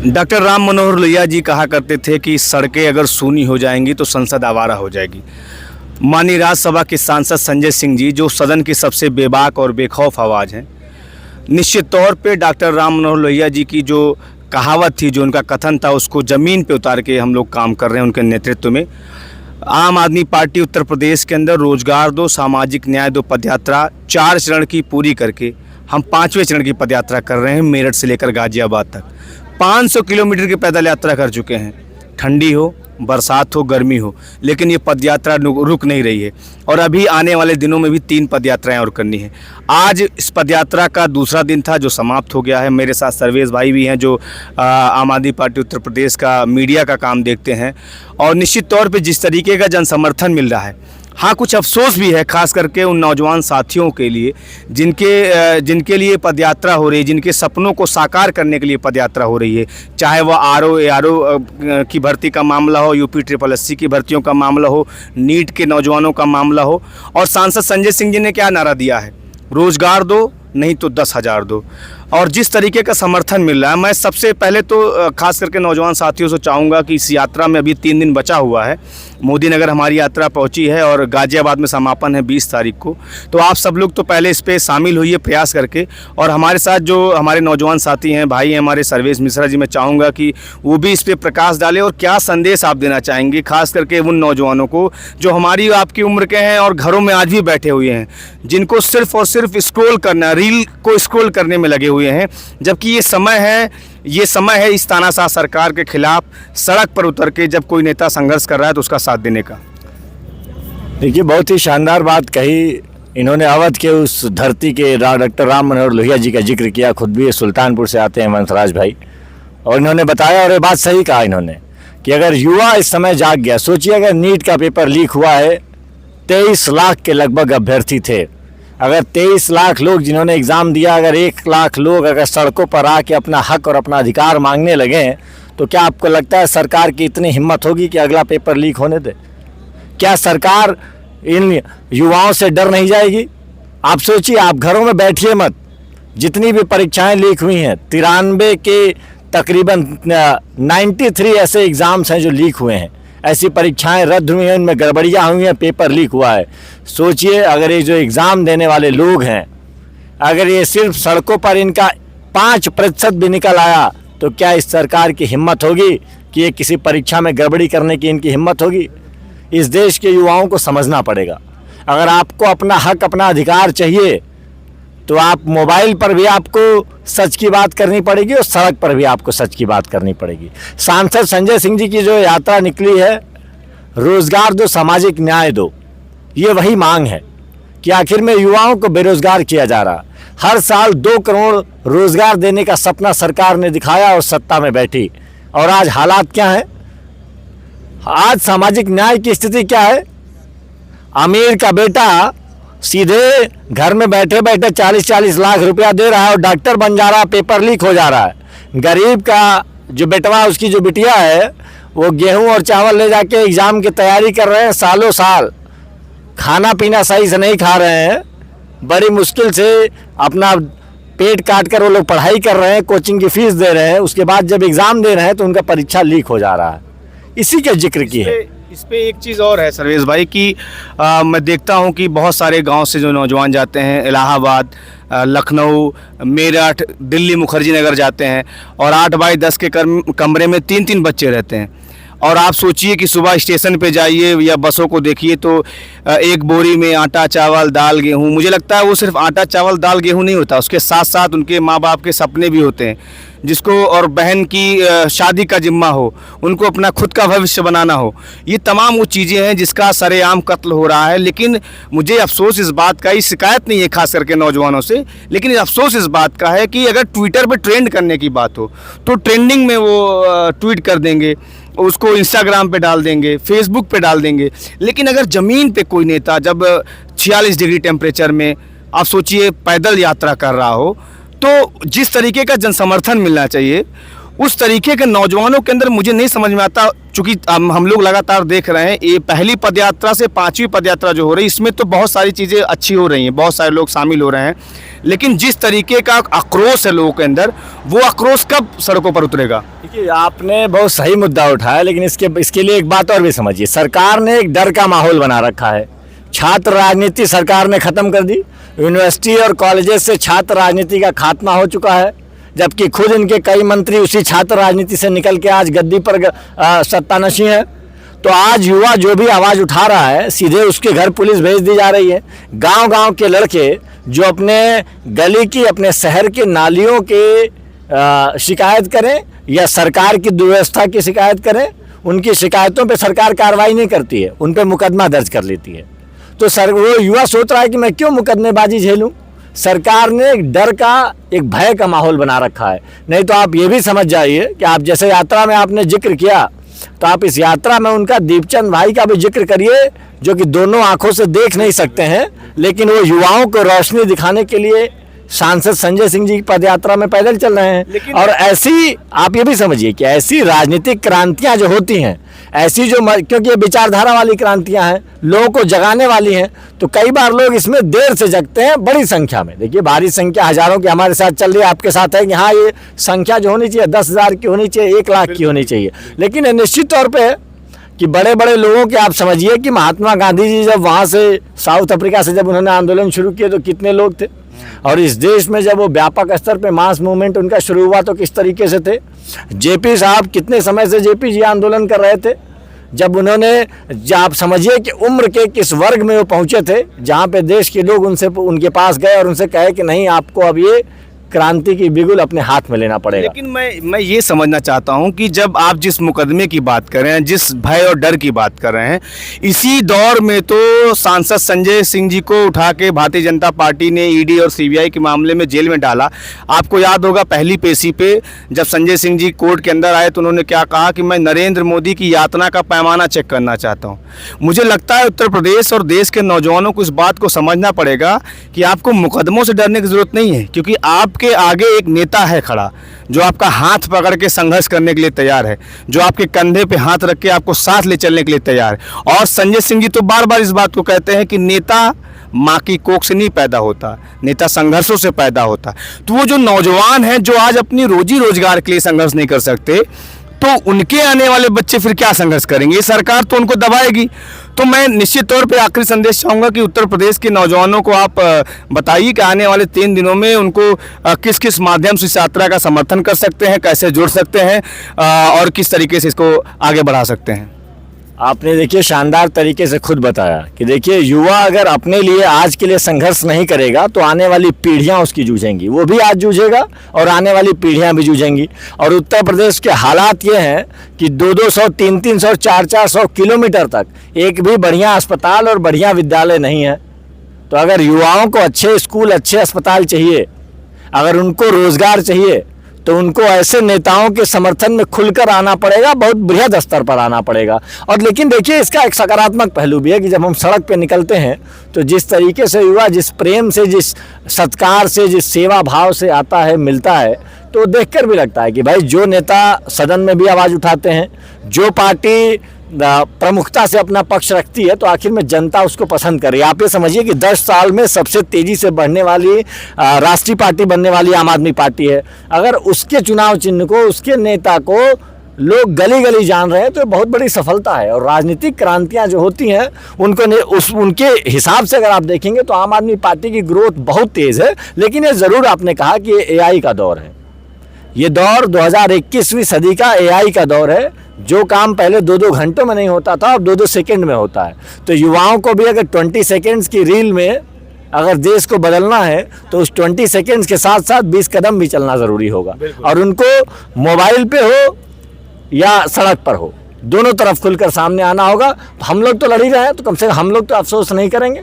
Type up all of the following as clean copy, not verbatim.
Doctor Ram Manohar Lohia ji कहा करते थे कि सड़कें अगर सूनी हो जाएंगी तो संसद आवारा हो जाएगी। माननीय राज्यसभा के सांसद संजय सिंह जी, जो सदन की सबसे बेबाक और बेखौफ आवाज़ हैं, निश्चित तौर पे डॉक्टर राम मनोहर लोहिया जी की जो कहावत थी, जो उनका कथन था, उसको ज़मीन पे उतार के हम लोग काम कर रहे हैं उनके नेतृत्व में। आम आदमी पार्टी उत्तर प्रदेश के अंदर रोजगार दो, सामाजिक न्याय दो पदयात्रा 4 चरण की पूरी करके हम 5वें चरण की पदयात्रा कर रहे हैं। मेरठ से लेकर गाजियाबाद तक 500 किलोमीटर की पैदल यात्रा कर चुके हैं। ठंडी हो, बरसात हो, गर्मी हो, लेकिन ये पदयात्रा रुक नहीं रही है और अभी आने वाले दिनों में भी 3 पदयात्राएं और करनी है। आज इस पदयात्रा का दूसरा दिन था जो समाप्त हो गया है। मेरे साथ सर्वेश भाई भी हैं जो आम आदमी पार्टी उत्तर प्रदेश का मीडिया का काम देखते हैं, और निश्चित तौर पे जिस तरीके का जन समर्थन मिल रहा है, हाँ कुछ अफसोस भी है, खास करके उन नौजवान साथियों के लिए जिनके लिए पदयात्रा हो रही है, जिनके सपनों को साकार करने के लिए पदयात्रा हो रही है। चाहे वह आरओ की भर्ती का मामला हो, यूपी SSC की भर्तियों का मामला हो, नीट के नौजवानों का मामला हो। और सांसद संजय सिंह जी ने क्या नारा दिया है? रोजगार दो, नहीं तो 10,000 दो। और जिस तरीके का समर्थन मिल रहा है, मैं सबसे पहले तो खास करके नौजवान साथियों से चाहूँगा कि इस यात्रा में अभी 3 दिन बचा हुआ है। मोदी नगर हमारी यात्रा पहुंची है और गाजियाबाद में समापन है 20 तारीख को। तो आप सब लोग तो पहले इस पे शामिल होइए प्रयास करके, और हमारे साथ जो हमारे नौजवान साथी हैं, भाई हैं हमारे सर्वेश मिश्रा जी, मैं चाहूँगा कि वो भी इस पे प्रकाश डालें। और क्या संदेश आप देना चाहेंगे खास करके उन नौजवानों को जो हमारी आपकी उम्र के हैं और घरों में आज भी बैठे हुए हैं, जिनको सिर्फ और सिर्फ स्क्रॉल करना, रील को स्क्रॉल करने में लगे हुए हैं, जबकि ये समय है इस तानाशाह सरकार के खिलाफ सड़क पर उतर के जब कोई नेता संघर्ष कर रहा है तो उसका साथ देने का। देखिए, बहुत ही शानदार बात कही इन्होंने। अवध के उस धरती के डॉक्टर राम मनोहर लोहिया जी का जिक्र किया। खुद भी सुल्तानपुर से आते हैं वंशराज भाई, और इन्होंने बताया, और ये बात सही कहा इन्होंने, कि अगर युवा इस समय जाग गया, सोचिए अगर नीट का पेपर लीक हुआ है, 23 लाख के लगभग अभ्यर्थी थे। अगर 23 लाख लोग जिन्होंने एग्ज़ाम दिया, अगर 1 लाख लोग अगर सड़कों पर आके अपना हक और अपना अधिकार मांगने लगे, तो क्या आपको लगता है सरकार की इतनी हिम्मत होगी कि अगला पेपर लीक होने दे? क्या सरकार इन युवाओं से डर नहीं जाएगी? आप सोचिए, आप घरों में बैठिए मत। जितनी भी परीक्षाएं लीक हुई हैं, 93 के तकरीबन 93 ऐसे एग्ज़ाम्स हैं जो लीक हुए हैं। ऐसी परीक्षाएं रद्द हुई हैं, उनमें गड़बड़ियाँ हुई हैं, पेपर लीक हुआ है। सोचिए, अगर ये जो एग्ज़ाम देने वाले लोग हैं, अगर ये सिर्फ सड़कों पर इनका 5% भी निकल आया, तो क्या इस सरकार की हिम्मत होगी कि ये किसी परीक्षा में गड़बड़ी करने की इनकी हिम्मत होगी? इस देश के युवाओं को समझना पड़ेगा। अगर आपको अपना हक, अपना अधिकार चाहिए, तो आप मोबाइल पर भी आपको सच की बात करनी पड़ेगी और सड़क पर भी आपको सच की बात करनी पड़ेगी। सांसद संजय सिंह जी की जो यात्रा निकली है, रोजगार दो, सामाजिक न्याय दो, ये वही मांग है कि आखिर में युवाओं को बेरोजगार किया जा रहा। हर साल 2 करोड़ रोजगार देने का सपना सरकार ने दिखाया और सत्ता में बैठी, और आज हालात क्या है? आज सामाजिक न्याय की स्थिति क्या है? अमीर का बेटा सीधे घर में बैठे बैठे 40-40 लाख रुपया दे रहा है और डॉक्टर बन जा रहा है, पेपर लीक हो जा रहा है। गरीब का जो बेटवा, उसकी जो बिटिया है, वो गेहूं और चावल ले जाके एग्ज़ाम की तैयारी कर रहे हैं, सालों साल खाना पीना सही से नहीं खा रहे हैं, बड़ी मुश्किल से अपना पेट काट कर वो लोग पढ़ाई कर रहे हैं, कोचिंग की फीस दे रहे हैं, उसके बाद जब एग्ज़ाम दे रहे हैं तो उनका परीक्षा लीक हो जा रहा है। इसी के जिक्र की है। इस पे एक चीज़ और है सर्वेश भाई कि मैं देखता हूं कि बहुत सारे गांव से जो नौजवान जाते हैं, इलाहाबाद, लखनऊ, मेरठ, दिल्ली मुखर्जी नगर जाते हैं, और 8 बाई 10 के कमरे में 3-3 बच्चे रहते हैं। और आप सोचिए कि सुबह स्टेशन पे जाइए या बसों को देखिए तो एक बोरी में आटा, चावल, दाल, गेहूँ, मुझे लगता है वो सिर्फ आटा, चावल, दाल, गेहूँ नहीं होता, उसके साथ साथ उनके माँ बाप के सपने भी होते हैं, जिसको, और बहन की शादी का जिम्मा हो, उनको अपना खुद का भविष्य बनाना हो। ये तमाम वो चीज़ें हैं जिसका सरेआम कत्ल हो रहा है। लेकिन मुझे अफसोस इस बात का, इस शिकायत नहीं है खास करके नौजवानों से, लेकिन अफसोस इस बात का है कि अगर ट्विटर पर ट्रेंड करने की बात हो तो ट्रेंडिंग में वो ट्वीट कर देंगे, उसको इंस्टाग्राम पे डाल देंगे, फेसबुक पे डाल देंगे। लेकिन अगर ज़मीन पे कोई नेता जब 46 डिग्री टेम्परेचर में, आप सोचिए, पैदल यात्रा कर रहा हो, तो जिस तरीके का जनसमर्थन मिलना चाहिए उस तरीके के नौजवानों के अंदर मुझे नहीं समझ में आता, चूंकि हम लोग लगातार देख रहे हैं ये पहली पदयात्रा से 5वीं पदयात्रा जो हो रही है इसमें तो बहुत सारी चीज़ें अच्छी हो रही हैं, बहुत सारे लोग शामिल हो रहे हैं, लेकिन जिस तरीके का आक्रोश है लोगों के अंदर, वो आक्रोश कब सड़कों पर उतरेगा? देखिए, आपने बहुत सही मुद्दा उठाया, लेकिन इसके लिए एक बात और भी समझिए। सरकार ने एक डर का माहौल बना रखा है। छात्र राजनीति सरकार ने ख़त्म कर दी। यूनिवर्सिटी और कॉलेजेस से छात्र राजनीति का खात्मा हो चुका है, जबकि खुद इनके कई मंत्री उसी छात्र राजनीति से निकल के आज गद्दी पर सत्तानशी हैं। तो आज युवा जो भी आवाज़ उठा रहा है, सीधे उसके घर पुलिस भेज दी जा रही है। गांव-गांव के लड़के जो अपने गली की, अपने शहर के नालियों के शिकायत करें या सरकार की दुर्व्यवस्था की शिकायत करें, उनकी शिकायतों पे सरकार कार्रवाई नहीं करती है, उन पे मुकदमा दर्ज कर लेती है। तो वो युवा सोच रहा है कि मैं क्यों मुकदमेबाजी झेलूं। सरकार ने एक डर का, एक भय का माहौल बना रखा है। नहीं तो आप ये भी समझ जाइए कि आप जैसे यात्रा में आपने जिक्र किया, तो आप इस यात्रा में उनका दीपचंद भाई का भी जिक्र करिए, जो कि दोनों आंखों से देख नहीं सकते हैं, लेकिन वो युवाओं को रोशनी दिखाने के लिए सांसद संजय सिंह जी की पदयात्रा में पैदल चल रहे हैं। और ऐसी, आप ये भी समझिए कि ऐसी राजनीतिक क्रांतियां जो होती हैं, ऐसी जो, क्योंकि ये विचारधारा वाली क्रांतियां हैं, लोगों को जगाने वाली हैं, तो कई बार लोग इसमें देर से जगते हैं बड़ी संख्या में। देखिए, भारी संख्या हजारों की हमारे साथ चल रही है, आपके साथ है कि हाँ, ये संख्या जो होनी चाहिए 10,000 की होनी चाहिए, 1 लाख की होनी चाहिए, लेकिन निश्चित तौर पर कि बड़े बड़े लोगों के, आप समझिए कि महात्मा गांधी जी जब वहाँ से साउथ अफ्रीका से जब उन्होंने आंदोलन शुरू किए तो कितने लोग थे, और इस देश में जब वो व्यापक स्तर पे मास मूवमेंट उनका शुरू हुआ तो किस तरीके से थे। जेपी साहब कितने समय से जेपी जी आंदोलन कर रहे थे, जब उन्होंने, आप समझिए कि उम्र के किस वर्ग में वो पहुँचे थे, जहाँ पे देश के लोग उनके पास गए और उनसे कहे कि नहीं, आपको अब ये क्रांति की बिगुल अपने हाथ में लेना पड़ेगा। लेकिन मैं ये समझना चाहता हूं कि जब आप जिस मुकदमे की बात कर रहे हैं, जिस भय और डर की बात कर रहे हैं, इसी दौर में तो सांसद संजय सिंह जी को उठा के भारतीय जनता पार्टी ने ईडी और सीबीआई के मामले में जेल में डाला। आपको याद होगा पहली पेशी पे जब संजय सिंह जी कोर्ट के अंदर आए तो उन्होंने क्या कहा कि मैं नरेंद्र मोदी की यातना का पैमाना चेक करना चाहता हूँ। मुझे लगता है उत्तर प्रदेश और देश के नौजवानों को इस बात को समझना पड़ेगा कि आपको मुकदमों से डरने की ज़रूरत नहीं है, क्योंकि आपके आगे एक नेता है खड़ा जो आपका हाथ पकड़ के संघर्ष करने के लिए तैयार है, जो आपके कंधे पे हाथ रख के आपको साथ ले चलने के लिए तैयार है। और संजय सिंह जी तो बार बार इस बात को कहते हैं कि नेता माँ की कोख से नहीं पैदा होता, नेता संघर्षों से पैदा होता। तो वो जो नौजवान हैं जो आज अपनी रोजी रोजगार के लिए संघर्ष नहीं कर सकते, तो उनके आने वाले बच्चे फिर क्या संघर्ष करेंगे? सरकार तो उनको दबाएगी। तो मैं निश्चित तौर पे आखिरी संदेश चाहूँगा कि उत्तर प्रदेश के नौजवानों को आप बताइए कि आने वाले 3 दिनों में उनको किस किस माध्यम से इस यात्रा का समर्थन कर सकते हैं, कैसे जुड़ सकते हैं और किस तरीके से इसको आगे बढ़ा सकते हैं। आपने देखिए शानदार तरीके से खुद बताया कि देखिए, युवा अगर अपने लिए आज के लिए संघर्ष नहीं करेगा तो आने वाली पीढ़ियां उसकी जूझेंगी। वो भी आज जूझेगा और आने वाली पीढ़ियां भी जूझेंगी। और उत्तर प्रदेश के हालात ये हैं कि 200-200, 300-300, 400-400 किलोमीटर तक एक भी बढ़िया अस्पताल और बढ़िया विद्यालय नहीं है। तो अगर युवाओं को अच्छे स्कूल, अच्छे अस्पताल चाहिए, अगर उनको रोजगार चाहिए, तो उनको ऐसे नेताओं के समर्थन में खुलकर आना पड़ेगा, बहुत बृहद स्तर पर आना पड़ेगा। और लेकिन देखिए, इसका एक सकारात्मक पहलू भी है कि जब हम सड़क पे निकलते हैं तो जिस तरीके से युवा जिस प्रेम से, जिस सत्कार से, जिस सेवा भाव से आता है, मिलता है, तो देखकर भी लगता है कि भाई जो नेता सदन में भी आवाज़ उठाते हैं, जो पार्टी प्रमुखता से अपना पक्ष रखती है, तो आखिर में जनता उसको पसंद करे। आप ये समझिए कि 10 साल में सबसे तेज़ी से बढ़ने वाली राष्ट्रीय पार्टी बनने वाली आम आदमी पार्टी है। अगर उसके चुनाव चिन्ह को, उसके नेता को लोग गली गली जान रहे हैं तो बहुत बड़ी सफलता है। और राजनीतिक क्रांतियां जो होती हैं उनके हिसाब से अगर आप देखेंगे तो आम आदमी पार्टी की ग्रोथ बहुत तेज़ है। लेकिन ये ज़रूर आपने कहा कि ये AI का दौर है। ये दौर 2021वीं सदी का AI का दौर है। जो काम पहले 2-2 घंटों में नहीं होता था, अब 2-2 सेकंड में होता है। तो युवाओं को भी अगर 20 सेकंड्स की रील में अगर देश को बदलना है तो उस 20 सेकंड्स के साथ साथ 20 कदम भी चलना ज़रूरी होगा। और उनको मोबाइल पे हो या सड़क पर हो, दोनों तरफ खुलकर सामने आना होगा। हम लोग तो लड़ ही रहे हैं, तो कम से कम हम लोग तो अफसोस नहीं करेंगे।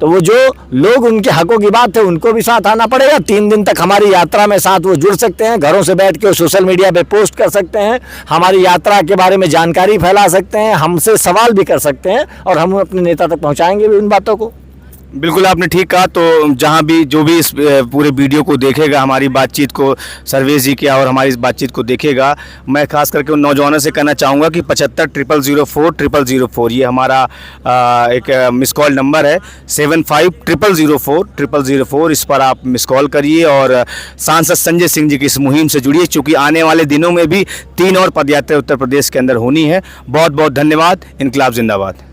तो वो जो लोग उनके हकों की बात है उनको भी साथ आना पड़ेगा। 3 दिन तक हमारी यात्रा में साथ वो जुड़ सकते हैं, घरों से बैठ के वो सोशल मीडिया पे पोस्ट कर सकते हैं, हमारी यात्रा के बारे में जानकारी फैला सकते हैं, हमसे सवाल भी कर सकते हैं और हम अपने नेता तक पहुंचाएंगे भी उन बातों को। बिल्कुल आपने ठीक कहा। तो जहाँ भी जो भी इस पूरे वीडियो को देखेगा, हमारी बातचीत को, सर्वेश जी की और हमारी इस बातचीत को देखेगा, मैं खास करके उन नौजवानों से कहना चाहूँगा कि 750004 ये हमारा एक मिस कॉल नंबर है। 750004 इस पर आप मिस कॉल करिए और सांसद संजय सिंह जी की इस मुहिम से जुड़िए, चूँकि आने वाले दिनों में भी 3 और पदयात्रा उत्तर प्रदेश के अंदर होनी है। बहुत बहुत धन्यवाद। इनकलाब जिंदाबाद।